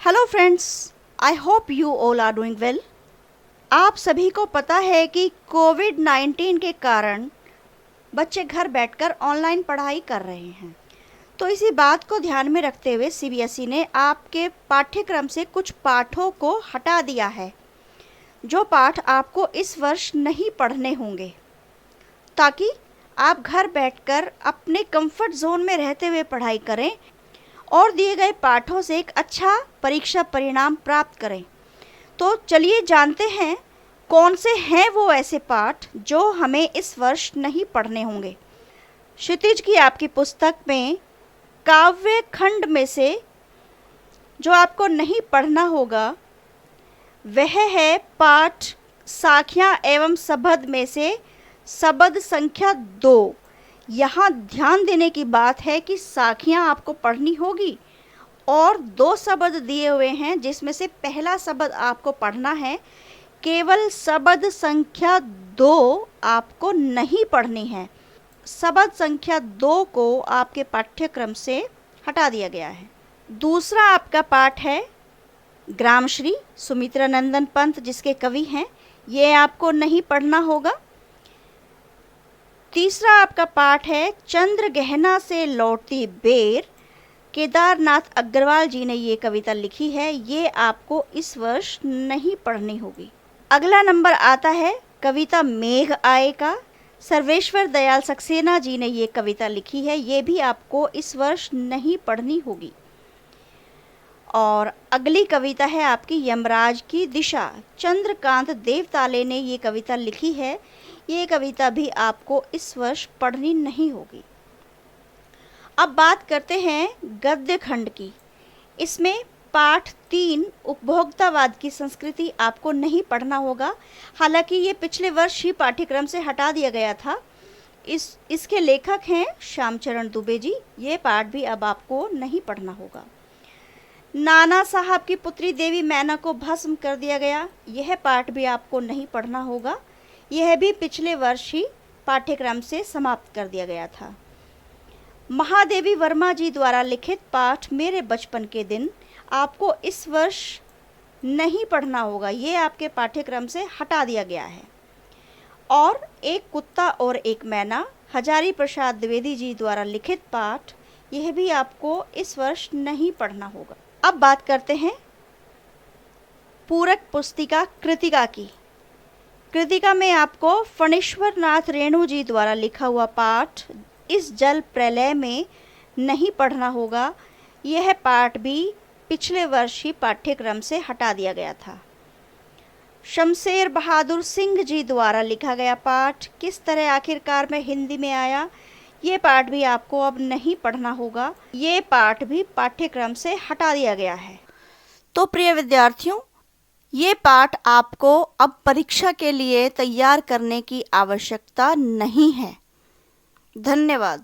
Hello friends, I hope you all are doing well. आप सभी को पता है कि कोविड-19 के कारण बच्चे घर बैठकर ऑनलाइन पढ़ाई कर रहे हैं। तो इसी बात को ध्यान में रखते हुए सीबीएसई ने आपके पाठ्यक्रम से कुछ पाठों को हटा दिया है, जो पाठ आपको इस वर्ष नहीं पढ़ने होंगे, ताकि आप घर बैठकर अपने कंफर्ट जोन में रहते हुए पढ़ाई करें और दिए गए पाठों से एक अच्छा परीक्षा परिणाम प्राप्त करें। तो चलिए जानते हैं कौन से हैं वो ऐसे पाठ जो हमें इस वर्ष नहीं पढ़ने होंगे। क्षितिज की आपकी पुस्तक में काव्य खंड में से जो आपको नहीं पढ़ना होगा वह है पाठ साखियाँ एवं सबद में से सबद संख्या 2। यहाँ ध्यान देने की बात है कि साखियाँ आपको पढ़नी होगी और 2 शब्द दिए हुए हैं, जिसमें से पहला शब्द आपको पढ़ना है। केवल शब्द संख्या 2 आपको नहीं पढ़नी है। शब्द संख्या 2 को आपके पाठ्यक्रम से हटा दिया गया है। दूसरा आपका पाठ है ग्रामश्री सुमित्रानंदन पंत, जिसके कवि हैं, ये आपको नहीं पढ़ना होगा। तीसरा आपका पाठ है चंद्र गहना से लौटती बेर, केदारनाथ अग्रवाल जी ने ये कविता लिखी है, ये आपको इस वर्ष नहीं पढ़नी होगी। अगला नंबर आता है कविता मेघ आए का, सर्वेश्वर दयाल सक्सेना जी ने ये कविता लिखी है, ये भी आपको इस वर्ष नहीं पढ़नी होगी। और अगली कविता है आपकी यमराज की दिशा, चंद्रकांत देवताले ने ये कविता लिखी है, ये कविता भी आपको इस वर्ष पढ़नी नहीं होगी। अब बात करते हैं गद्य खंड की। इसमें पाठ 3 उपभोक्तावाद की संस्कृति आपको नहीं पढ़ना होगा। हालांकि ये पिछले वर्ष ही पाठ्यक्रम से हटा दिया गया था। इसके लेखक हैं श्यामचरण दुबे जी। ये पाठ भी अब आपको नहीं पढ़ना होगा। नाना साहब की पुत्री देवी मैना को भस्म कर दिया गया, यह पाठ भी आपको नहीं पढ़ना होगा। यह भी पिछले वर्ष ही पाठ्यक्रम से समाप्त कर दिया गया था। महादेवी वर्मा जी द्वारा लिखित पाठ मेरे बचपन के दिन आपको इस वर्ष नहीं पढ़ना होगा, ये आपके पाठ्यक्रम से हटा दिया गया है। और एक कुत्ता और एक मैना हजारी प्रसाद द्विवेदी जी द्वारा लिखित पाठ, यह भी आपको इस वर्ष नहीं पढ़ना होगा। अब बात करते हैं पूरक पुस्तिका कृतिका की। कृतिका में आपको फणीश्वर नाथ रेणु जी द्वारा लिखा हुआ पाठ इस जल प्रलय में नहीं पढ़ना होगा। यह पाठ भी पिछले वर्ष ही पाठ्यक्रम से हटा दिया गया था। शमशेर बहादुर सिंह जी द्वारा लिखा गया पाठ किस तरह आखिरकार में हिंदी में आया, ये पाठ भी आपको अब नहीं पढ़ना होगा। ये पाठ भी पाठ्यक्रम से हटा दिया गया है। तो प्रिय विद्यार्थियों, ये पाठ आपको अब परीक्षा के लिए तैयार करने की आवश्यकता नहीं है। धन्यवाद।